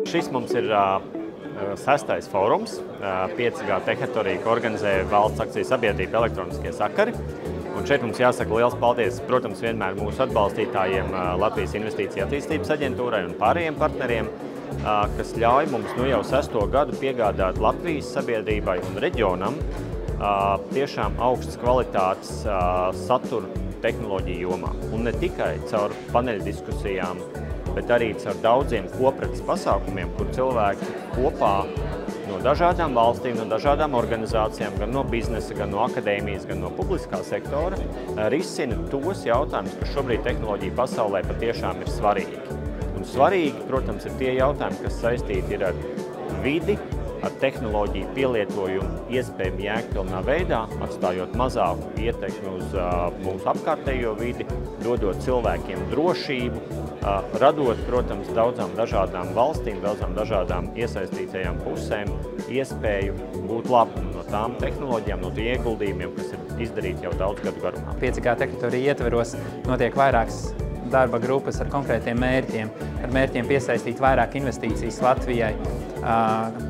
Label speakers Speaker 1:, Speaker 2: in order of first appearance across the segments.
Speaker 1: Šis mums ir 6. fórums, 5G Tehnotorija, ko organizē valsts akciju sabiedrība Elektroniskie sakari. Un šeit mums jāsaka liels paldies, protams, vienmēr mūsu atbalstītājiem Latvijas Investīcija attīstības aģentūrai un pārējiem partneriem, kas ļauj mums jau 6. gadu piegādāt Latvijas sabiedrībai un reģionam tiešām augstas kvalitātes satura tehnoloģiju jomā. Un ne tikai caur paneļu diskusijām, bet arī caur daudziem kopreces pasākumiem, kur cilvēki kopā no dažādām valstīm, no dažādām organizācijām, gan no biznesa, gan no akadēmijas, gan no publiskā sektora, risina tos jautājumus, kas šobrīd tehnoloģiju pasaulē patiešām ir svarīgi. Un svarīgi, protams, ir tie jautājumi, kas saistīti ar vidi, ar tehnoloģiju pielietojumu iespējami jēgpilnā veidā, atstājot mazāku ietekmi uz mūsu apkārtējo vidi, dodot cilvēkiem drošību, radot, protams, daudzām dažādām valstīm, daudzām dažādām iesaistītajām pusēm iespēju būt labumu no tām tehnoloģijām, no tie ieguldījumiem, kas ir izdarīti jau daudz gadu garumā.
Speaker 2: 5G Tehnotorija ietveros notiek vairākas darba grupas ar konkrētiem mērķiem, ar mērķiem piesaistīt vairāk investīcijas Latvijai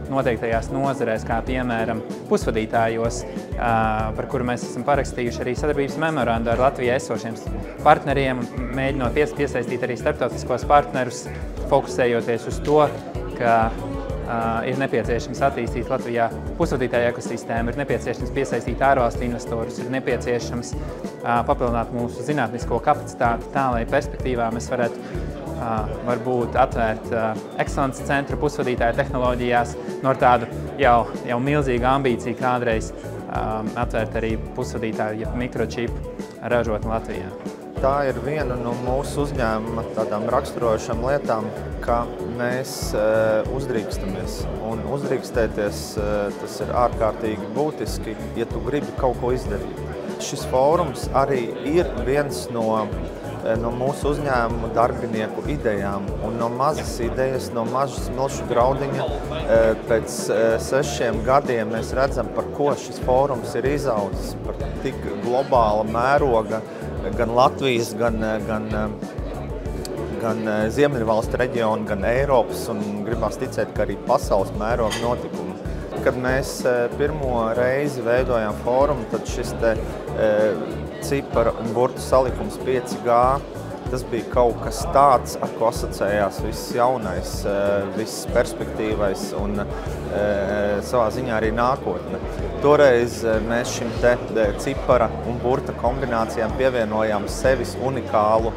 Speaker 2: noteiktajās nozarēs, kā piemēram pusvadītājos, par kuru mēs esam parakstījuši arī sadarbības memorandu ar Latvijā esošiem partneriem, mēģinot piesaistīt arī starptautiskos partnerus, fokusējoties uz to, ka ir nepieciešams attīstīt Latvijā pusvadītāju ekosistēmu, ir nepieciešams piesaistīt ārvalstu investorus, ir nepieciešams papildināt mūsu zinātnisko kapacitāti tā, lai perspektīvā mēs varētu varbūt atvērt ekscelences centru pusvadītāju tehnoloģijās, no tādu jau milzīgu ambīciju kādreiz atvērt arī pusvadītāju, ja mikročipu ražotni Latvijā.
Speaker 3: Tā ir viena no mūsu uzņēmuma tādām raksturošām lietām, ka mēs uzdrīkstamies. Un uzdrīkstēties tas ir ārkārtīgi būtiski, ja tu gribi kaut ko izdarīt. Šis fórums arī ir viens no mūsu uzņēmumu darbinieku idejām. Un no mazas idejas, no mazas milšu graudiņa, pēc 6 gadiem mēs redzam, par ko šis fórums ir izaudzis, par tik globāla mēroga, gan Latvijas, gan Ziemeļvalstu reģionu, gan Eiropas un gribās ticēt, ka arī pasaules mēroga notikumu. Kad mēs pirmo reizi veidojām fórumu, tad šis cipara un burtu salikums 5G, tas bija kaut kas tāds, ar ko asociējās viss jaunais, viss perspektīvais un savā ziņā arī nākotne. Toreiz mēs šim cipara un burta kombinācijām pievienojām sevis unikālu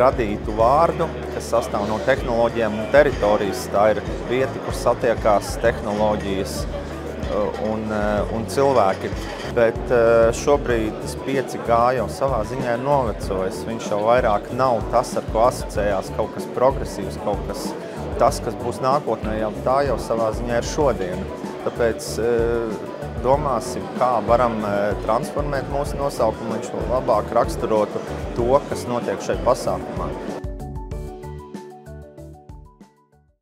Speaker 3: radītu vārdu, kas sastāv no tehnoloģijām un teritorijas. Tā ir vieta, kur satiekās tehnoloģijas un cilvēki. Bet šobrīd tas 5G jau savā ziņā ir novecojis. Viņš jau vairāk nav tas, ar ko asociējās kaut kas progresīvs, kaut kas tas, kas būs nākotnē, jau tā jau savā ziņā ir šodien. Tāpēc domāsim, kā varam transformēt mūsu nosaukumu, viņš vēl labāk raksturotu to, kas notiek šeit pasākumā.